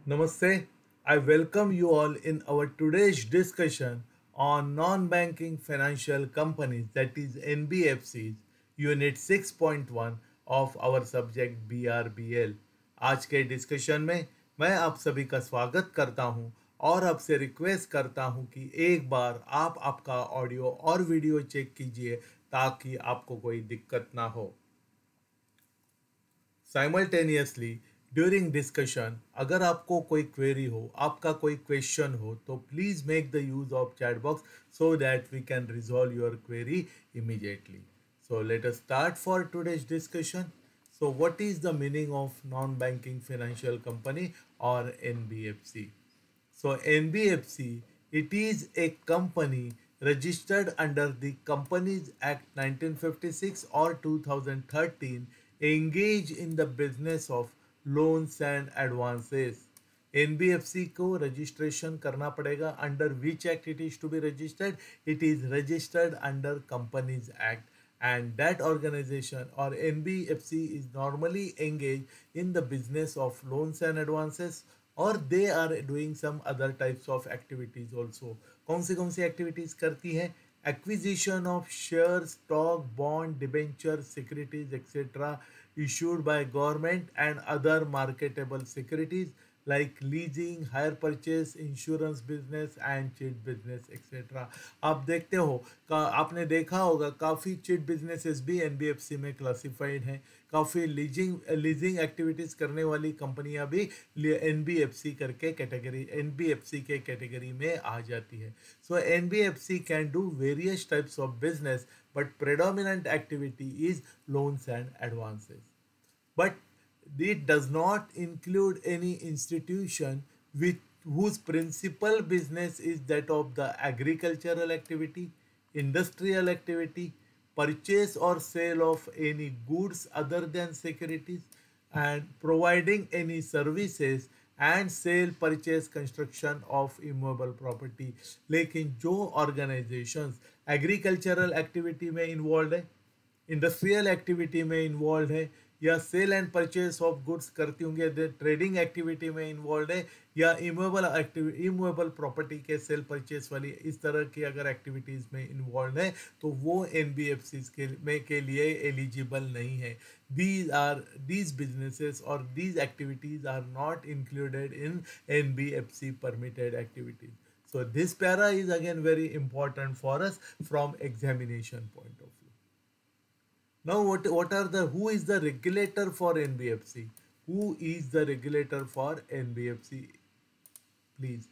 Namaste. I welcome you all in our today's discussion on non-banking financial companies, that is NBFCs, Unit 6.1 of our subject BRBL. आज के discussion में मैं आप सभी का स्वागत करता हूं और आपसे रिक्वेस्ट करता हूं कि एक बार आप आपका ऑडियो और वीडियो चेक कीजिए ताकि आपको कोई दिक्कत ना हो। साइमल्टेनियसली ड्यूरिंग डिस्कशन अगर आपको कोई क्वेरी हो, आपका कोई क्वेश्चन हो, तो please make the use of chat box so that we can resolve your query immediately. So let us start for today's discussion. So what is the meaning of non-banking financial company or NBFC? So NBFC, it is a company registered under the Companies Act 1956 or 2013, engage in the business of loans and advances. NBFC को registration करना पड़ेगा। Under which act it is to be registered? It is registered under companies act, and that organization or NBFC is normally engaged in the business of loans and advances, or they are doing some other types of activities also. कौन सी activities करती है? Acquisition of shares, stock, bond, debenture, securities, etc. issued by government and other marketable securities like leasing, hire purchase, insurance business and cheat business etc. आप देखते हो आपने देखा होगा काफ़ी चिट बिजनेसेस भी एनबीएफसी में क्लासिफाइड हैं। काफ़ी लीजिंग एक्टिविटीज़ करने वाली कंपनियां भी एनबीएफसी करके कैटेगरी एनबीएफसी के कैटेगरी में आ जाती है। So NBFC can do various types of business, but predominant activity is loans and advances, but it does not include any institution with whose principal business is that of the agricultural activity, industrial activity, purchase or sale of any goods other than securities, and providing any services and sale purchase construction of immovable property. लेकिन जो organizations agricultural activity में involved है, industrial activity में involve है, या sale and purchase of goods करती होंगे, trading activity में इन्वॉल्व है, या इमूवेबल प्रॉपर्टी के सेल परचेस वाली इस तरह की अगर एक्टिविटीज़ में इन्वॉल्व है तो वो एनबीएफसीज के लिए एलिजिबल नहीं है। दीज बिजनेसेस और these activities are not included in NBFC permitted activities. So this para is again very important for us from examination point of view. Now, what are the who is the regulator for NBFC? Who is the regulator for NBFC? Please.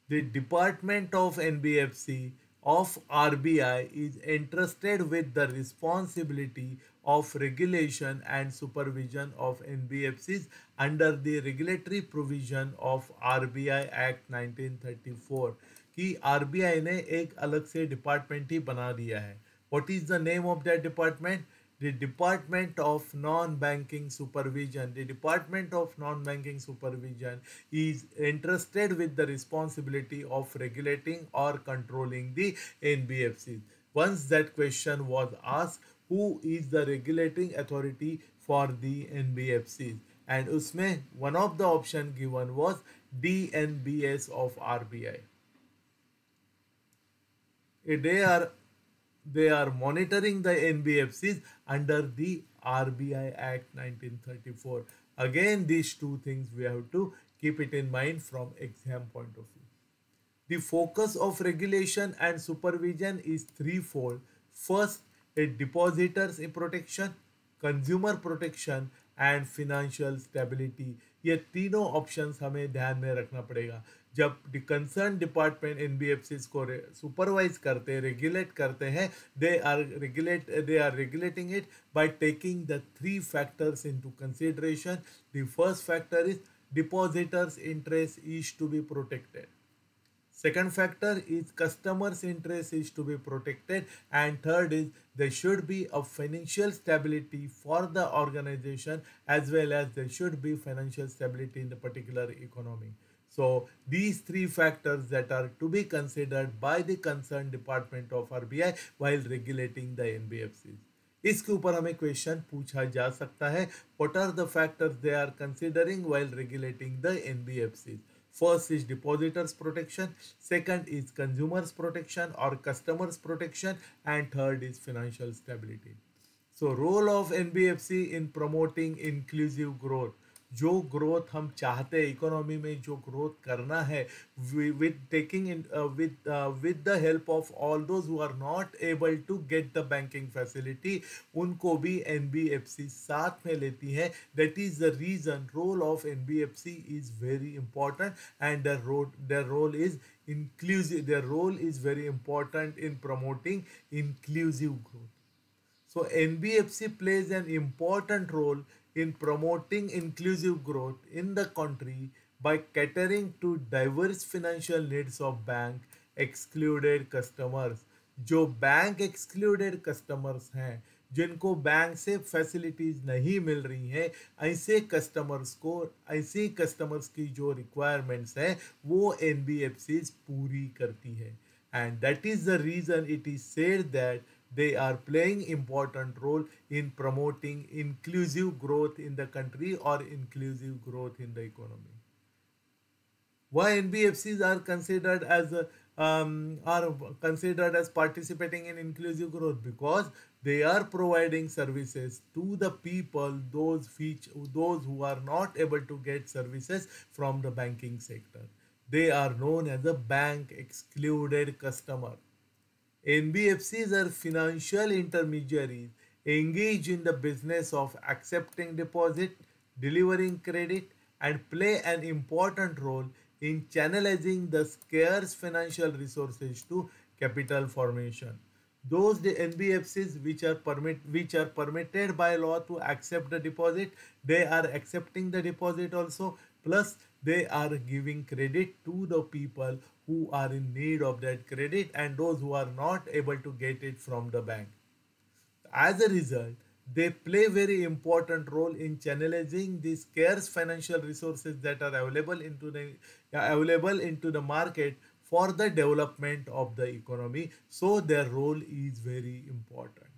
The Department of NBFC of RBI is entrusted with the responsibility of regulation and supervision of NBFCs under the regulatory provision of RBI Act 1934 कि RBI ने एक अलग से department ही बना दिया है. What is the name of that department? The Department of Non-Banking Supervision. The Department of Non-Banking Supervision is entrusted with the responsibility of regulating or controlling the NBFCs. Once that question was asked, who is the regulating authority for the NBFCs? And usme one of the option given was DNBS of RBI. They are monitoring the NBFCs under the RBI Act 1934. Again, these two things we have to keep it in mind from exam point of view. The focus of regulation and supervision is threefold. First, a depositors protection, consumer protection and financial stability. ये तीनों options हमें ध्यान में रखना पड़ेगा जब concern department NBFCs को supervise करते हैं, रेगुलेट करते हैं. They are regulating it by taking the three factors into consideration. The first factor is depositors interest is to be protected. Second factor is customers' interest is to be protected, and third is there should be a financial stability for the organization as well as there should be financial stability in the particular economy. So these three factors that are to be considered by the concerned department of RBI while regulating the NBFCs. इसके ऊपर हमें question पूछा जा सकता है. What are the factors they are considering while regulating the NBFC? First is depositors protection, second is consumers protection or customers protection, and third is financial stability. So role of NBFC in promoting inclusive growth. जो growth हम चाहते हैं economy में, जो growth करना है, with taking in with the help of all those who are not able to get the banking facility, उनको भी एनबीएफसी साथ में लेती है. That is the reason role of NBFC is very important and their role is inclusive. Their role is very important in promoting inclusive growth. So NBFC plays an important role in promoting inclusive growth in the country by catering to diverse financial needs of bank excluded customers. जो bank excluded customers हैं, जिनको bank से facilities नहीं मिल रही हैं, ऐसे customers को, ऐसे कस्टमर्स की जो रिक्वायरमेंट्स हैं वो एनबीएफसी पूरी करती है. And that is the reason it is said that they are playing important role in promoting inclusive growth in the country or inclusive growth in the economy. Why NBFCs are considered as participating in inclusive growth? Because they are providing services to the people, those who are not able to get services from the banking sector. They are known as a bank excluded customer. NBFCs are financial intermediaries engaged in the business of accepting deposit, delivering credit, and play an important role in channelizing the scarce financial resources to capital formation. Those NBFCs which are permitted by law to accept the deposit, they are accepting the deposit also, plus they are giving credit to the people who are in need of that credit and those who are not able to get it from the bank. As a result, they play very important role in channelizing the scarce financial resources that are available into the market for the development of the economy. So their role is very important.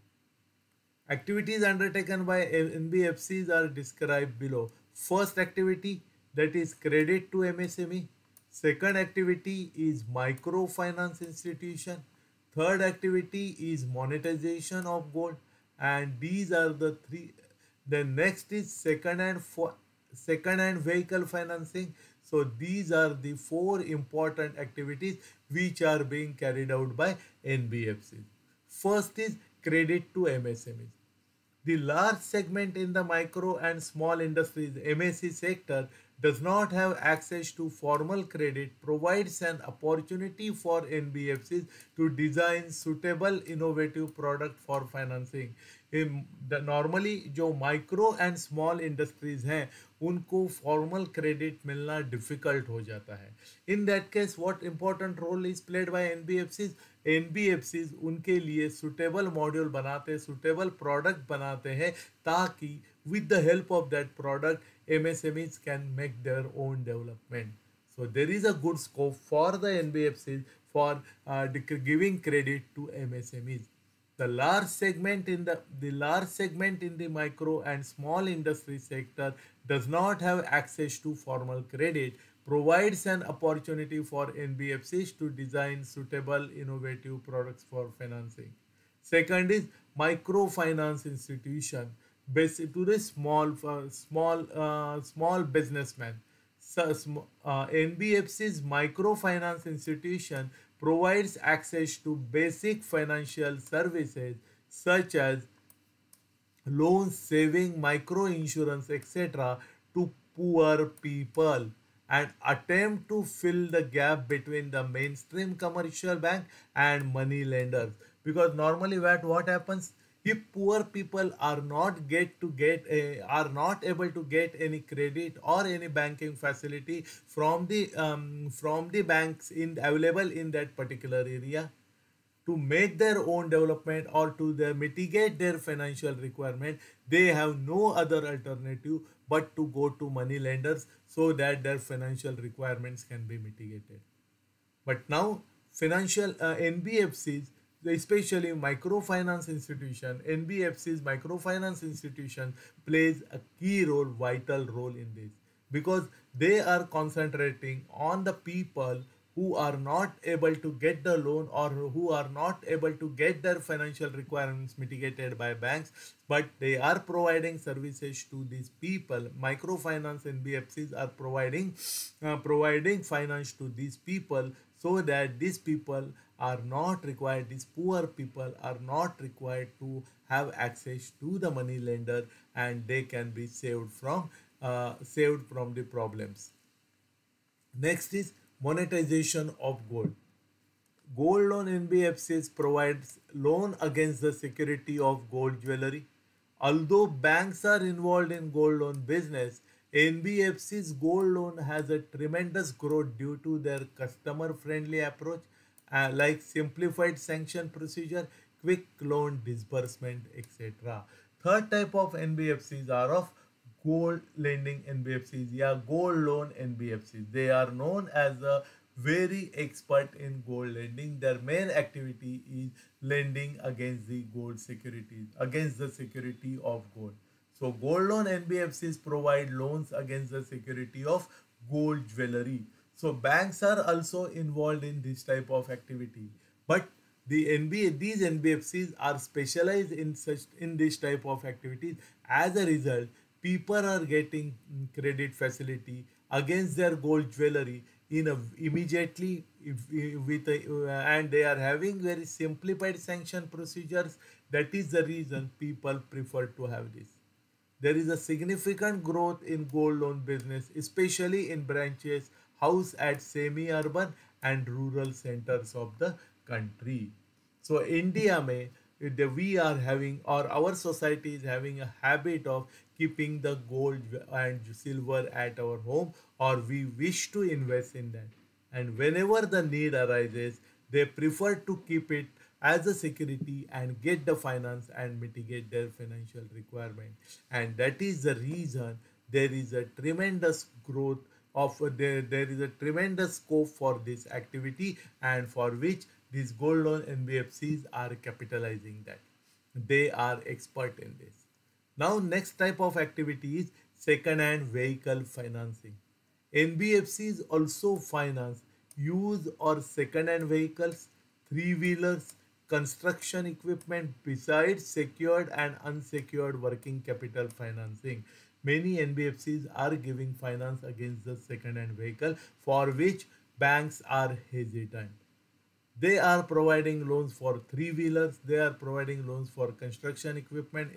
Activities undertaken by NBFCs are described below. First activity, that is credit to MSME. Second activity is microfinance institution. Third activity is monetization of gold. And these are the three. The next is second hand vehicle financing. So these are the four important activities which are being carried out by NBFCs. First is credit to MSMEs. The large segment in the micro and small industries (MSE) sector does not have access to formal credit, provides an opportunity for NBFCs to design suitable innovative product for financing. Normally जो micro and small industries हैं उनको formal credit मिलना difficult हो जाता है. In that case what important role is played by NBFCs? NBFCs उनके लिए suitable module बनाते, सुटेबल प्रोडक्ट बनाते हैं ताकि with the help of that product MSMEs can make their own development. So there is a good scope for the NBFCs for giving credit to MSMEs. The large segment in the micro and small industry sector does not have access to formal credit, provides an opportunity for NBFCs to design suitable innovative products for financing. Second is microfinance institution, basic to the small businessman. So, NBFC's microfinance institution provides access to basic financial services such as loans, saving, micro insurance, etc. to poor people and attempt to fill the gap between the mainstream commercial bank and money lenders. Because normally what happens, if poor people are not able to get any credit or any banking facility from the banks available in that particular area, to make their own development or to mitigate their financial requirement, they have no other alternative but to go to money lenders so that their financial requirements can be mitigated. But now financial NBFCs especially microfinance institution, NBFCs, microfinance institution plays a key role, vital role in this, because they are concentrating on the people who are not able to get the loan, or who are not able to get their financial requirements mitigated by banks, but they are providing services to these people. Microfinance NBFCs are providing finance to these people, so that these people are not required, these poor people are not required to have access to the money lender, and they can be saved from the problems. Next is monetization of gold. Gold loan NBFCs provides loan against the security of gold jewelry. Although banks are involved in gold loan business, NBFC's gold loan has a tremendous growth due to their customer friendly approach, like simplified sanction procedure, quick loan disbursement, etc. Third type of NBFCs are of gold lending NBFCs, yeah, gold loan NBFCs. They are known as a very expert in gold lending. Their main activity is lending against the gold securities, against the security of gold. So gold loan NBFCs provide loans against the security of gold jewelry. So banks are also involved in this type of activity. But these NBFCs are specialized in this type of activities. As a result, people are getting credit facility against their gold jewelry immediately, and they are having very simplified sanction procedures. That is the reason people prefer to have this. There is a significant growth in gold loan business, especially in branches housed at semi-urban and rural centers of the country. So India may we are having, or our society is having a habit of keeping the gold and silver at our home, or we wish to invest in that. And whenever the need arises, they prefer to keep it as a security and get the finance and mitigate their financial requirement. And that is the reason there is a tremendous growth there is a tremendous scope for this activity, and for which these gold loan NBFCs are capitalizing that. They are expert in this. Now next type of activity is second hand vehicle financing. NBFCs also finance used or second hand vehicles, three wheelers, construction equipment, besides secured and unsecured working capital financing. Many NBFCs are giving finance against the second hand vehicle, for which banks are hesitant. They are providing loans for three wheelers, they are providing loans for construction equipments,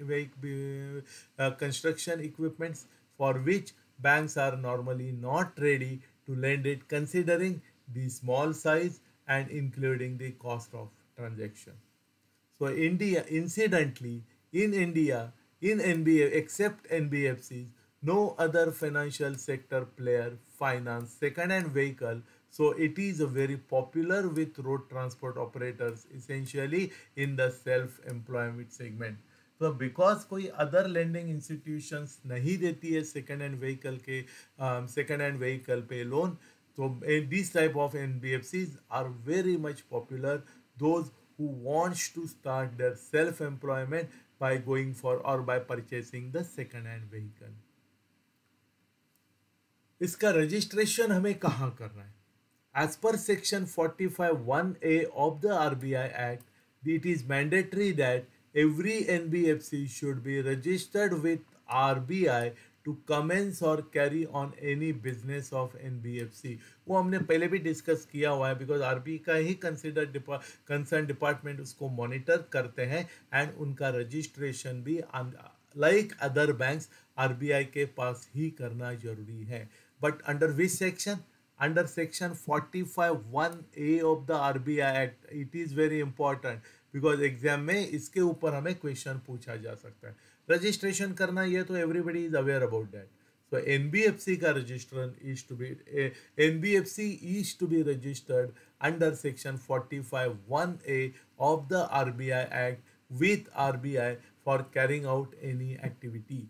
for which banks are normally not ready to lend it, considering the small size and including the cost of transaction. So in India, in NBA, except NBFCs, no other financial sector player finance second-hand vehicle. So it is a very popular with road transport operators, essentially in the self-employment segment. तो because कोई other lending institutions नहीं देती है second hand vehicle पे loan, so these type of NBFCs are very much popular. Those who wants to start their self-employment by going for or by purchasing the second-hand vehicle. इसका registration हमें कहाँ करना है? As per section 45(1)(a) of the RBI Act, it is mandatory that every NBFC should be registered with RBI to commence or carry on any business of NBFC. वो हमने पहले भी discuss किया हुआ है, बिकॉज आरबीआई का ही concern department उसको monitor करते हैं, एंड उनका रजिस्ट्रेशन भी लाइक अदर बैंक्स आरबीआई के पास ही करना जरूरी है. But under which section? Under section 45(1)(a) of the RBI Act. It is very important because exam में इसके ऊपर हमें क्वेश्चन पूछा जा सकता है. रजिस्ट्रेशन करना ये तो everybody is aware about that. So NBFC का registration is to be NBFC is to be registered under section 45(1)(a) of the RBI Act with RBI for carrying out any activity.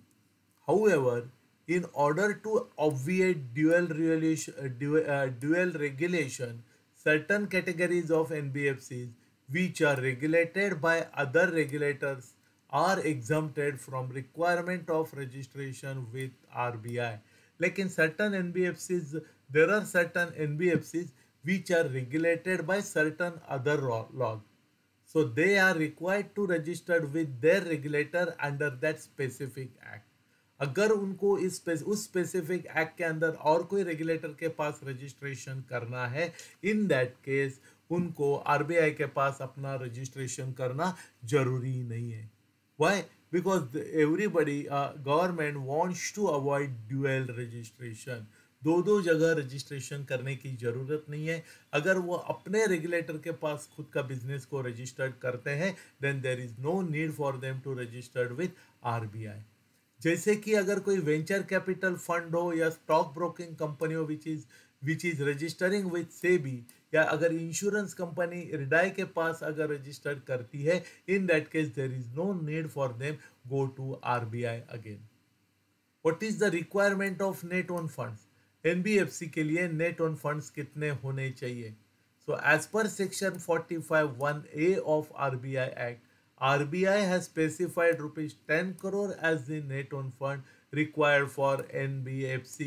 However, in order to obviate dual regulation, certain categories of NBFCs which are regulated by other regulators are exempted from requirement of registration with RBI. Like in certain NBFCs, there are certain NBFCs which are regulated by certain other laws. So they are required to register with their regulator under that specific act. अगर उनको उस specific act के अंदर और कोई regulator के पास registration करना है, इन दैट केस उनको आरबीआई के पास अपना रजिस्ट्रेशन करना जरूरी नहीं है. Why? Because everybody, government wants to avoid dual registration. दो दो जगह रजिस्ट्रेशन करने की ज़रूरत नहीं है. अगर वो अपने रेगुलेटर के पास खुद का बिजनेस को रजिस्टर्ड करते हैं, then there is no need for them to registered with RBI. जैसे कि अगर कोई वेंचर कैपिटल फंड हो या स्टॉक ब्रोकिंग कंपनी हो which is registering with SEBI, या अगर इंश्योरेंस कंपनी इरडाई के पास अगर रजिस्टर्ड करती है, in that case there is no need for them go to RBI again. What is the requirement of net own funds? एनबीएफसी के लिए नेट ओन फंड्स कितने होने चाहिए? So as per section 45(1)(a) of RBI act, RBI has specified rupees 10 crore as the net own fund required for NBFC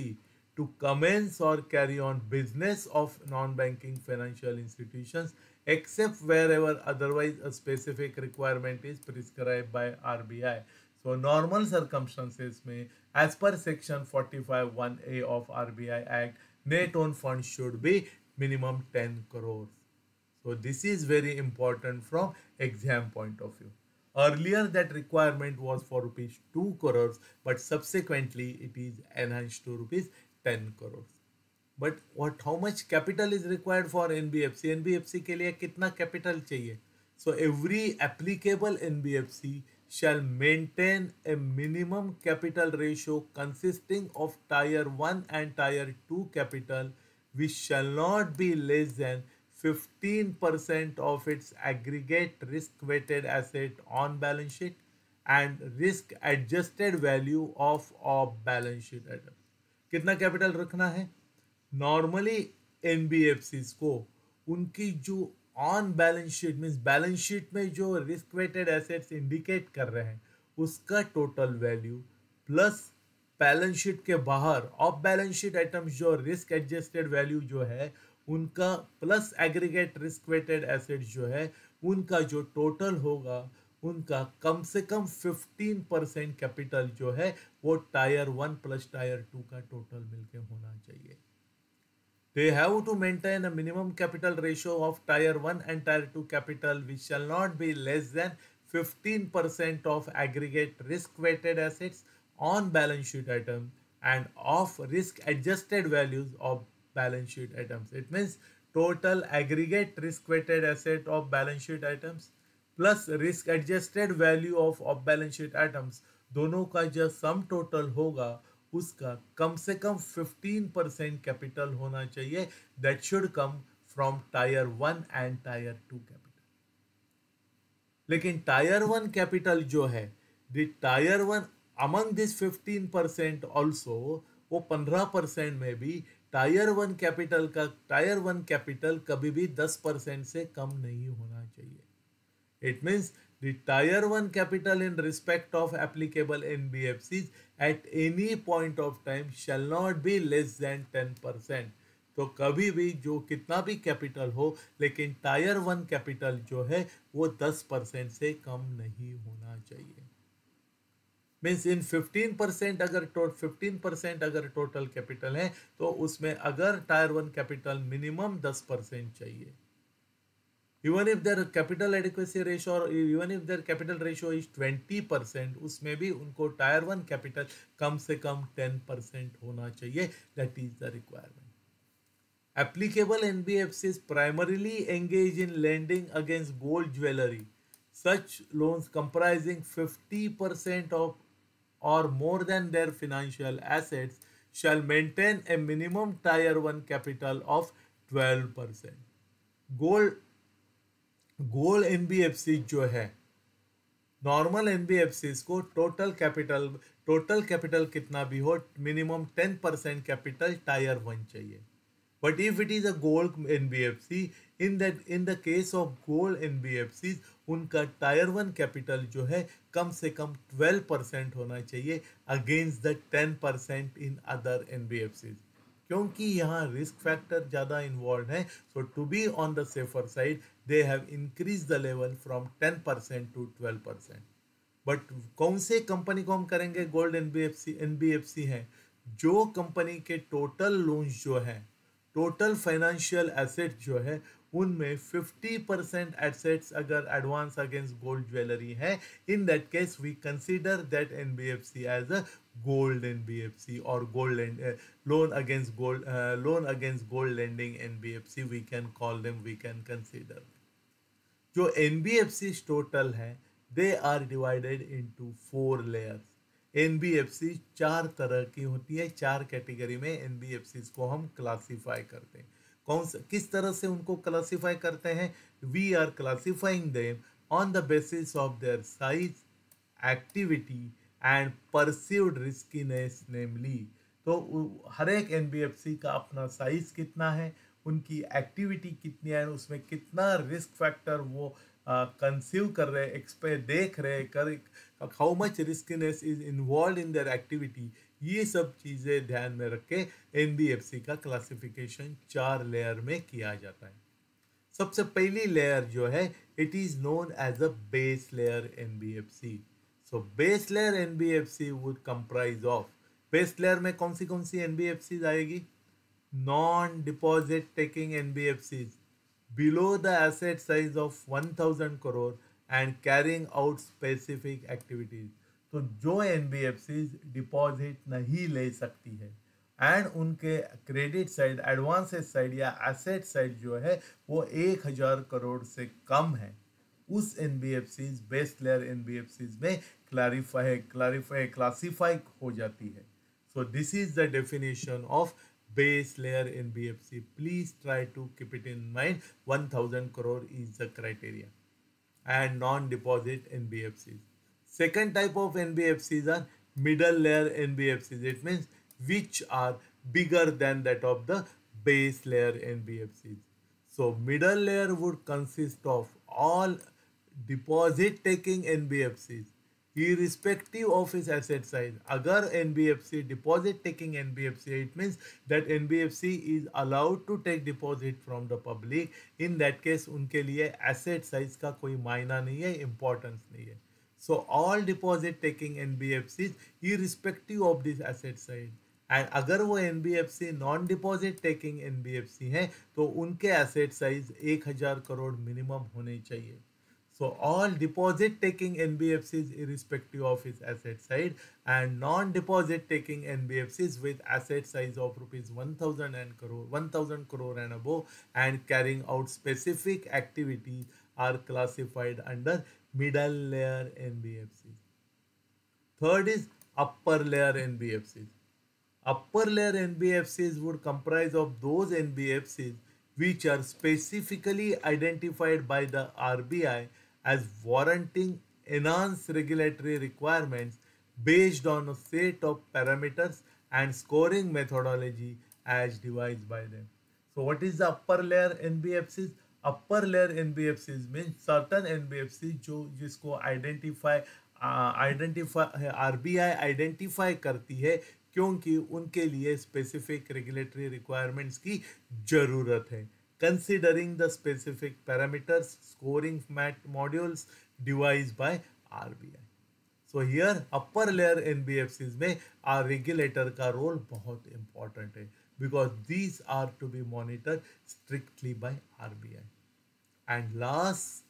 to commence or carry on business of non-banking financial institutions, except wherever otherwise a specific requirement is prescribed by RBI. So normal circumstances में as per section 45(1)(a) of RBI Act, net own fund should be minimum 10 crores. So this is very important from exam point of view. Earlier that requirement was for rupees 2 crores, but subsequently it is enhanced to rupees 10 crores. But how much capital is required for NBFC? NBFC के लिए कितना capital चाहिए? So every applicable NBFC shall maintain a minimum capital ratio consisting of Tier 1 and Tier 2 capital, which shall not be less than 15% of its aggregate risk-weighted asset on balance sheet and risk-adjusted value of balance sheet item. कितना capital रखना है? Normally NBFCs को उनकी जो on balance sheet means balance sheet में जो risk weighted assets indicate कर रहे हैं उसका total value plus balance sheet के बाहर ऑफ बैलेंस शीट आइटम्स जो रिस्क एडजस्टेड वैल्यू जो है उनका plus aggregate risk weighted assets जो है उनका जो टोटल होगा उनका कम से कम 15% कैपिटल जो है वो टायर 1 प्लस टायर 2 का टोटल मिलके होना चाहिए. They have to maintain a minimum capital ratio of Tier 1 and Tier 2 capital which shall not be less than 15% of aggregate risk-weighted assets on balance sheet item and of risk-adjusted values of balance sheet items. It means total aggregate risk-weighted asset of balance sheet items plus risk-adjusted value of balance sheet items, दोनों का जो sum total होगा उसका कम से कम 15% capital होना चाहिए. That should come from tyre 1 and tyre 2 capital. लेकिन टायर 1 कैपिटल जो है the tyre 1 among this 15% also वो 15% में भी टायर 1 कैपिटल कभी भी 10% से कम नहीं होना चाहिए. It means the Tier 1 capital in respect of applicable NBFCs at any point of time shall not be less than 10%. तो कभी भी जो कितना भी कैपिटल हो लेकिन टायर 1 कैपिटल जो है वो 10% से कम नहीं होना चाहिए. मीन्स इन 15% अगर टोटल कैपिटल है तो उसमें अगर टायर 1 कैपिटल मिनिमम 10% चाहिए. Even if their capital adequacy ratio or even if their capital ratio is 20%, उसमें भी उनको टायर 1 कैपिटल कम से कम 10% होना चाहिए. That is the requirement. Applicable NBFCs primarily engage in lending against gold jewelry. Such loans comprising 50% of or more than their financial assets shall maintain a minimum Tier 1 capital of 12%. Gold NBFC जो है normal NBFC को total capital कितना भी हो minimum 10% capital tier 1 चाहिए. But if it is a gold NBFC in the case of gold NBFCs उनका tier 1 capital जो है कम से कम 12% होना चाहिए against the 10% in other NBFCs, क्योंकि यहाँ रिस्क फैक्टर ज़्यादा इन्वॉल्व है। So to be on the safer side they have increase the level from 10% to 12%। But कौन से कंपनी को हम करेंगे गोल्ड एनबीएफसी? एनबीएफसी है जो कंपनी के टोटल लोन्स जो है, टोटल फाइनेंशियल एसेट जो है, उनमें 50% एसेट्स अगर एडवांस अगेंस्ट गोल्ड ज्वेलरी है, in that case we consider that NBFC as a gold NBFC और gold loan against gold lending NBFC we can call them, we can consider. जो NBFC total है they are divided into 4 layers. NBFC 4 तरह की होती है, 4 category में NBFC को हम क्लासिफाई करते हैं। कौन सा किस तरह से उनको क्लासिफाई करते हैं? We are classifying them on the basis of their size, activity and perceived riskiness namely. तो हर एक एनबीएफसी का अपना साइज कितना है, उनकी एक्टिविटी कितनी है, उसमें कितना रिस्क फैक्टर वो कंसीव कर रहे, देख रहे कर, how much riskiness is involve in their activity, ये सब चीज़ें ध्यान में रख के एनबीएफसी का क्लासिफिकेशन 4 लेयर में किया जाता है। सबसे पहली लेयर जो है it is known as a base layer NBFC. So base layer NBFC would comprise of, base layer में कौन सी एनबीएफसी आएगी? Non deposit taking NBFCs below the asset size of 1000 crore and carrying out specific activities। तो जो NBFCs deposit नहीं ले सकती है एंड उनके क्रेडिट साइड, एडवांसेस साइड या एसेट साइड जो है वो 1000 करोड़ से कम है, उस एनबीएफसीज बेस्ट लेयर एनबीएफसीज में क्लासिफाई हो जाती है। So this is the definition of base layer NBFC. Please try to keep it in mind. 1000 crore is the criteria. And non-deposit NBFCs. Second type of NBFCs are middle layer NBFCs. It means which are bigger than that of the base layer NBFCs. So middle layer would consist of all deposit taking NBFCs irrespective of its asset size। अगर NBFC deposit taking NBFC, it means that NBFC is allowed to take deposit from the public, in that case उनके लिए asset size का कोई मायना नहीं है, importance नहीं है। So all deposit taking NBFCs irrespective of this asset size, and अगर वो NBFC non deposit taking NBFC है तो उनके एसेट साइज 1000 करोड़ मिनिमम होने चाहिए। So all deposit taking NBFCs irrespective of its asset side and non-deposit taking NBFCs with asset size of rupees 1000 crore and above and carrying out specific activities are classified under middle layer NBFCs. Third is upper layer NBFCs. Upper layer NBFCs would comprise of those NBFCs which are specifically identified by the RBI as warranting enhanced regulatory requirements based on a set of parameters and scoring methodology as devised by them. So what is the upper layer NBFCs? Upper layer NBFCs means certain NBFCs जो जिसको identify RBI identify करती है क्योंकि उनके लिए specific regulatory requirements की जरूरत है, considering the specific parameters scoring modules devise by RBI। So here upper layer NBFCs में रेगुलेटर का रोल बहुत इंपॉर्टेंट है because these are to be monitored strictly by RBI। And last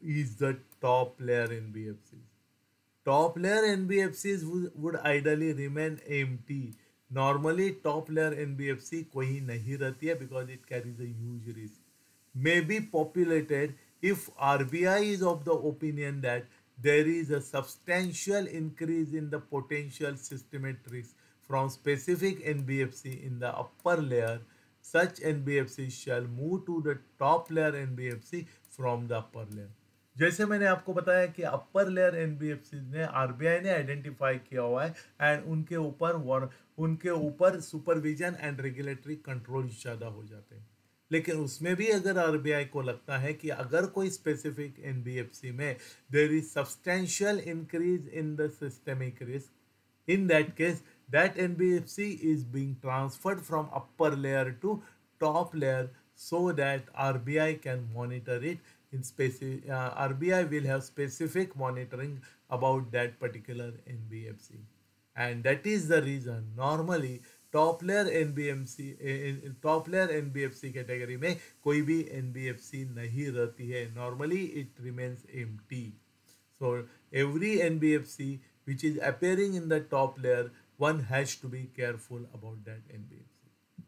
is the top layer NBFCs. Top layer NBFCs would ideally remain empty. Normally top layer NBFC कोई नहीं रहती है because it carries a huge risk. May be populated if RBI is of the opinion that there is a substantial increase in the potential systemic risk from specific NBFC in the upper layer. Such NBFC shall move to the top layer NBFC from the upper layer. जैसे मैंने आपको बताया कि upper layer NBFC ने RBI ने identify किया हुआ है एंड उनके ऊपर सुपरविजन एंड रेगुलेटरी कंट्रोल ज़्यादा हो जाते हैं। लेकिन उसमें भी अगर आरबीआई को लगता है कि अगर कोई स्पेसिफिक एनबीएफसी में there is substantial increase in the systemic risk, in that case that NBFC is being transferred from upper layer to top layer so that RBI can monitor it in specific. RBI will have specific monitoring about that particular NBFC, and that is the reason normally top layer NBFC top layer NBFC category में कोई भी NBFC नहीं रहती है. Normally it remains empty. So every NBFC which is appearing in the top layer, one has to be careful about that NBFC.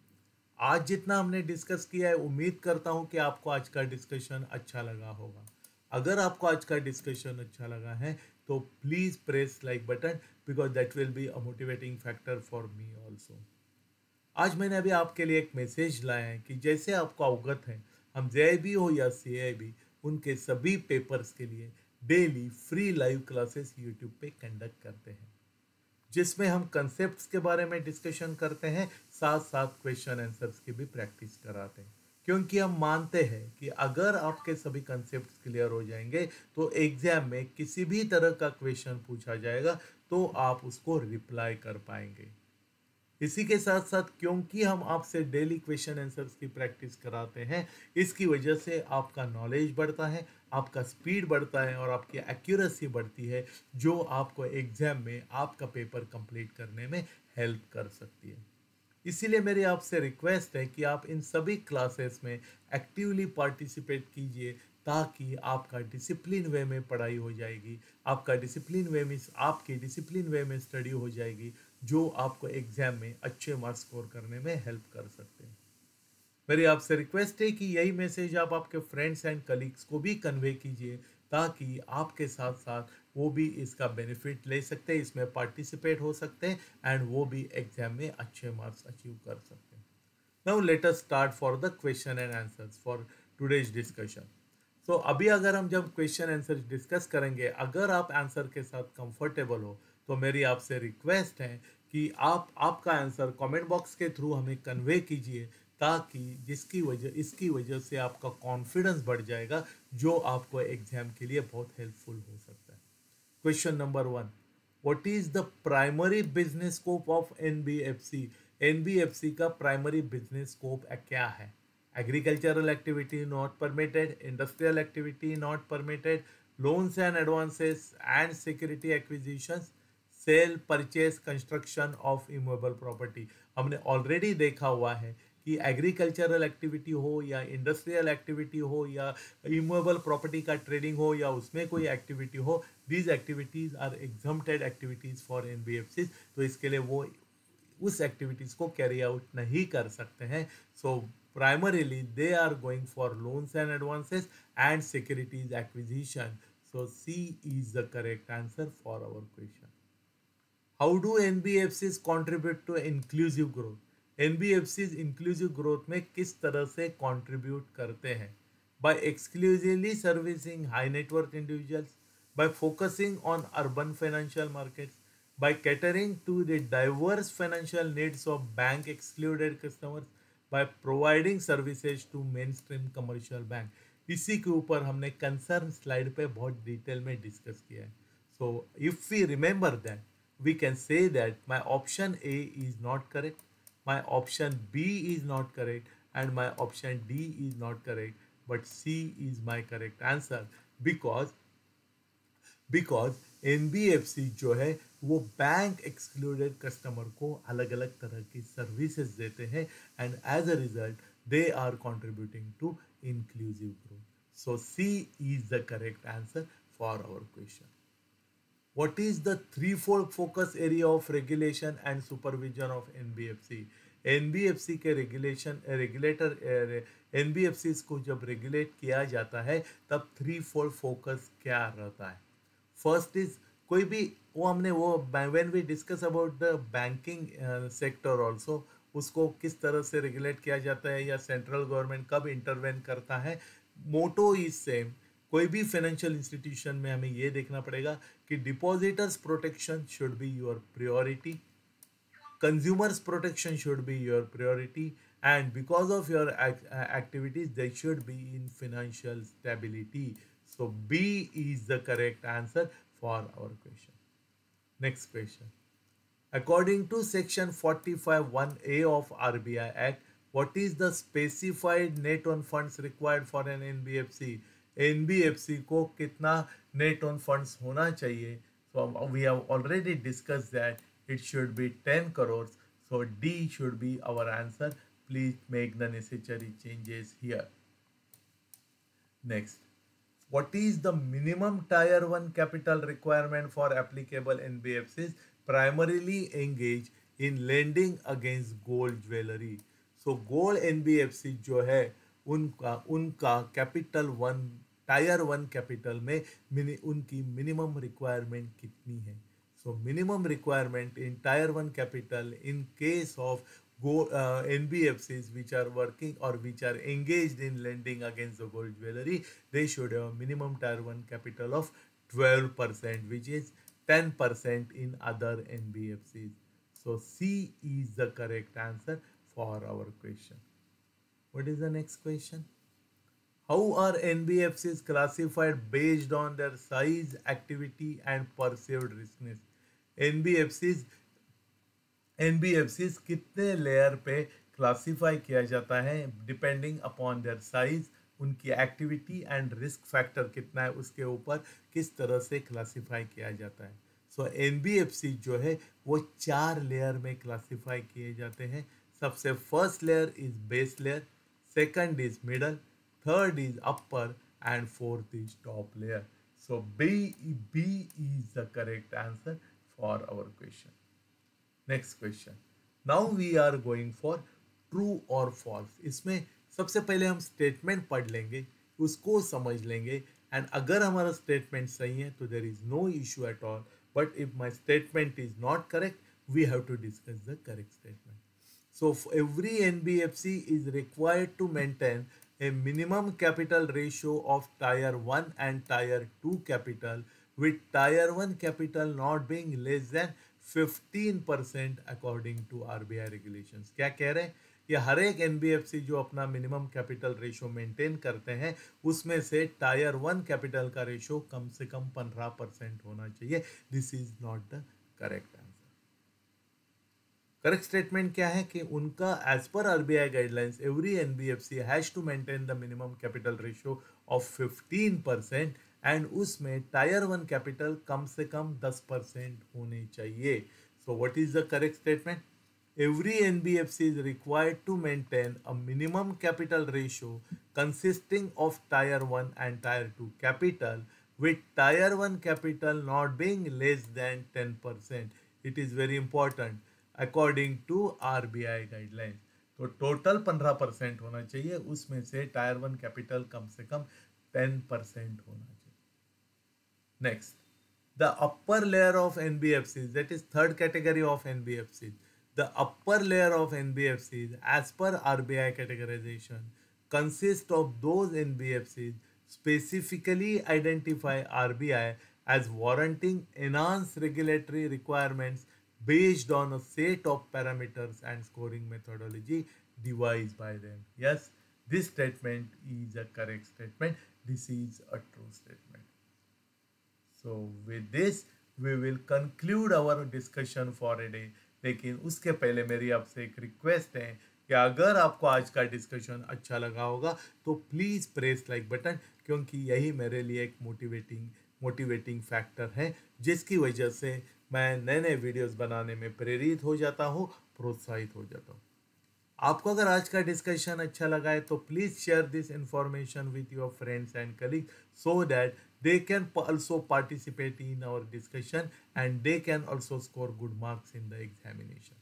आज जितना हमने discuss किया है, उम्मीद करता हूँ कि आपको आज का डिस्कशन अच्छा लगा होगा. अगर आपको आज का डिस्कशन अच्छा लगा है तो please press like button, because that will be a motivating factor for me also. आज मैंने अभी आपके लिए एक मैसेज लाया है कि जैसे आपको अवगत है, हम जेआईबी हो या सीआईबी, उनके सभी पेपर्स के लिए daily free live classes YouTube पे कंडक्ट करते हैं, जिसमें हम कंसेप्ट्स के बारे में डिस्कशन करते हैं, साथ साथ क्वेश्चन आंसर्स की भी प्रैक्टिस कराते हैं. क्योंकि हम मानते हैं कि अगर आपके सभी कंसेप्ट्स क्लियर हो जाएंगे तो एग्जाम में किसी भी तरह का क्वेश्चन पूछा जाएगा तो आप उसको रिप्लाई कर पाएंगे. इसी के साथ साथ क्योंकि हम आपसे डेली क्वेश्चन आंसर्स की प्रैक्टिस कराते हैं, इसकी वजह से आपका नॉलेज बढ़ता है, आपका स्पीड बढ़ता है और आपकी एक्यूरेसी बढ़ती है, जो आपको एग्जाम में आपका पेपर कंप्लीट करने में हेल्प कर सकती है. इसीलिए मेरी आपसे रिक्वेस्ट है कि आप इन सभी क्लासेस में एक्टिवली पार्टिसिपेट कीजिए, ताकि आपका डिसिप्लिन वे में पढ़ाई हो जाएगी, आपकी डिसिप्लिन वे में स्टडी हो जाएगी, जो आपको एग्जाम में अच्छे मार्क्स स्कोर करने में हेल्प कर सकते हैं. मेरी आपसे रिक्वेस्ट है कि यही मैसेज आप आपके फ्रेंड्स एंड कलीग्स को भी कन्वे कीजिए, ताकि आपके साथ साथ वो भी इसका बेनिफिट ले सकते हैं, इसमें पार्टिसिपेट हो सकते हैं एंड वो भी एग्जाम में अच्छे मार्क्स अचीव कर सकते हैं. Now let us start for the question and answers for today's discussion. So अभी अगर हम जब क्वेश्चन आंसर डिस्कस करेंगे, अगर आप आंसर के साथ कंफर्टेबल हो तो मेरी आपसे रिक्वेस्ट है कि आप आपका आंसर कमेंट बॉक्स के थ्रू हमें कन्वे कीजिए, ताकि इसकी वजह से आपका कॉन्फिडेंस बढ़ जाएगा, जो आपको एग्जाम के लिए बहुत हेल्पफुल हो सकता है. Question number 1, what is the primary business scope of NBFC? NBFC का प्राइमरी बिजनेस स्कोप क्या है? Agricultural activity not permitted, industrial activity not permitted, loans and advances and security acquisitions, sale, purchase, construction of immovable property. हमने already देखा हुआ है कि agricultural activity हो या इंडस्ट्रियल एक्टिविटी हो या इमूवेबल प्रॉपर्टी का ट्रेडिंग हो या उसमें कोई एक्टिविटी हो, these activities are exempted activities for NBFC. तो इसके लिए वो उस एक्टिविटीज़ को कैरी आउट नहीं कर सकते हैं. सो primarily they are going for loans and advances and securities acquisition. So C is the correct answer for our question. How do NBFCs contribute to inclusive growth? NBFCs inclusive growth में किस तरह से contribute करते हैं? By exclusively servicing high net worth individuals, by focusing on urban financial markets, by catering to the diverse financial needs of bank excluded customers, by providing services to mainstream commercial bank. इसी के ऊपर हमने concern slide पे बहुत detail में discuss किया है. So if we remember that, we can say that my option A is not correct, my option B is not correct, and my option D is not correct, but C is my correct answer, because NBFC जो है वो bank excluded customer को अलग अलग तरह की services देते हैं, and as a result they are contributing to inclusive growth. So C is the correct answer for our question. What is the threefold focus area of regulation and supervision of NBFC? NBFC के regulator NBFC को जब regulate किया जाता है तब three fold focus क्या रहता है? फर्स्ट इज कोई भी वो हमने वो when we discuss about the banking sector also, उसको किस तरह से रेगुलेट किया जाता है या सेंट्रल गवर्नमेंट कब इंटरवेन करता है, मोटो इज सेम. कोई भी फाइनेंशियल इंस्टीट्यूशन में हमें ये देखना पड़ेगा कि depositors protection should be your priority, consumers protection should be your priority, and because of your activities they should be in financial stability. So B is the correct answer for our question. Next question. According to section 45(1)(a) of RBI Act, what is the specified net on funds required for an NBFC? NBFC को कितना net on funds होना चाहिए? So we have already discussed that it should be 10 crores. So D should be our answer. Please make the necessary changes here. Next. What is the minimum tier 1 capital requirement for applicable NBFCs primarily engaged in lending against gold jewelry? So gold NBFC जो है उनका उनका capital one tier one capital में उनकी minimum requirement कितनी है? So minimum requirement in tier 1 capital in case of NBFCs which are working or which are engaged in lending against the gold jewelry, they should have a minimum tier 1 capital of 12%, which is 10% in other NBFCs. So C is the correct answer for our question. What is the next question? How are NBFCs classified based on their size, activity and perceived riskiness? NBFCs कितने layer पे classify किया जाता है depending upon their size, उनकी activity and risk factor कितना है उसके ऊपर किस तरह से क्लासिफाई किया जाता है. सो एनबीएफसी जो है वो 4 लेयर में क्लासिफाई किए जाते हैं. सबसे first layer is base layer, second is middle, third is upper and fourth is top layer. So B is the correct answer for our question. Next question. Now we are going for true or false. इसमें सबसे पहले हम statement पढ़ लेंगे, उसको समझ लेंगे and अगर हमारा स्टेटमेंट सही है तो there is no issue at all. But if my statement is not correct we have to discuss the correct statement. So every NBFC is required to maintain a minimum capital ratio of tier 1 and tier 2 capital, with tier 1 capital not being less than 15% according to RBI regulations. क्या कह रहे हैं? ये हर एक NBFC जो अपना minimum capital ratio maintain करते हैं उसमें से टायर 1 कैपिटल का रेशो कम से कम 15% होना चाहिए. This is not the correct answer. Correct statement क्या है कि उनका as per RBI guidelines every NBFC has to maintain the minimum capital ratio of 15% and उसमें टायर 1 कैपिटल कम से कम 10% होने चाहिए. So what is the correct statement? Every NBFC is required to maintain a minimum capital ratio consisting of tier 1 and tier 2 capital, with tier 1 capital not being less than 10%. It is very important according to RBI guidelines. तो total 15% होना चाहिए, उसमें से tier 1 capital कम से कम 10% होना चाहिए. Next, the upper layer of NBFCs, that is third category of NBFCs. The upper layer of NBFCs as per RBI categorization consists of those NBFCs specifically identify RBI as warranting enhanced regulatory requirements based on a set of parameters and scoring methodology devised by them. Yes, this statement is a correct statement. This is a true statement. So with this we will conclude our discussion for a day. लेकिन उसके पहले मेरी आपसे एक request है कि अगर आपको आज का डिस्कशन अच्छा लगा होगा तो प्लीज़ प्रेस लाइक बटन, क्योंकि यही मेरे लिए एक मोटिवेटिंग फैक्टर है जिसकी वजह से मैं नए नए वीडियोस बनाने में प्रेरित हो जाता हूँ, प्रोत्साहित हो जाता हूँ. आपको अगर आज का डिस्कशन अच्छा लगा है तो please share this information with your friends and colleague so that they can also participate in our discussion and they can also score good marks in the examination.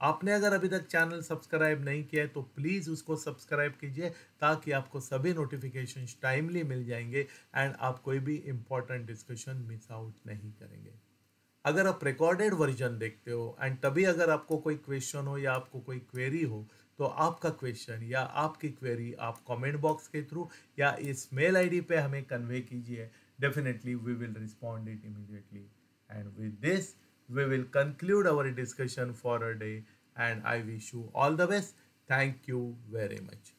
आपने अगर अभी तक चैनल सब्सक्राइब नहीं किया है तो प्लीज़ उसको subscribe कीजिए ताकि आपको सभी नोटिफिकेशन टाइमली मिल जाएंगे एंड आप कोई भी इम्पोर्टेंट डिस्कशन मिस आउट नहीं करेंगे. अगर आप रिकॉर्डेड वर्जन देखते हो एंड तभी अगर आपको कोई क्वेश्चन हो या आपको कोई क्वेरी हो तो आपका क्वेश्चन या आपकी क्वेरी आप कमेंट बॉक्स के थ्रू या इस मेल आईडी पे हमें कन्वे कीजिए. Definitely we will respond it immediately. And with this we will conclude our discussion for a day and I wish you all the best. Thank you very much.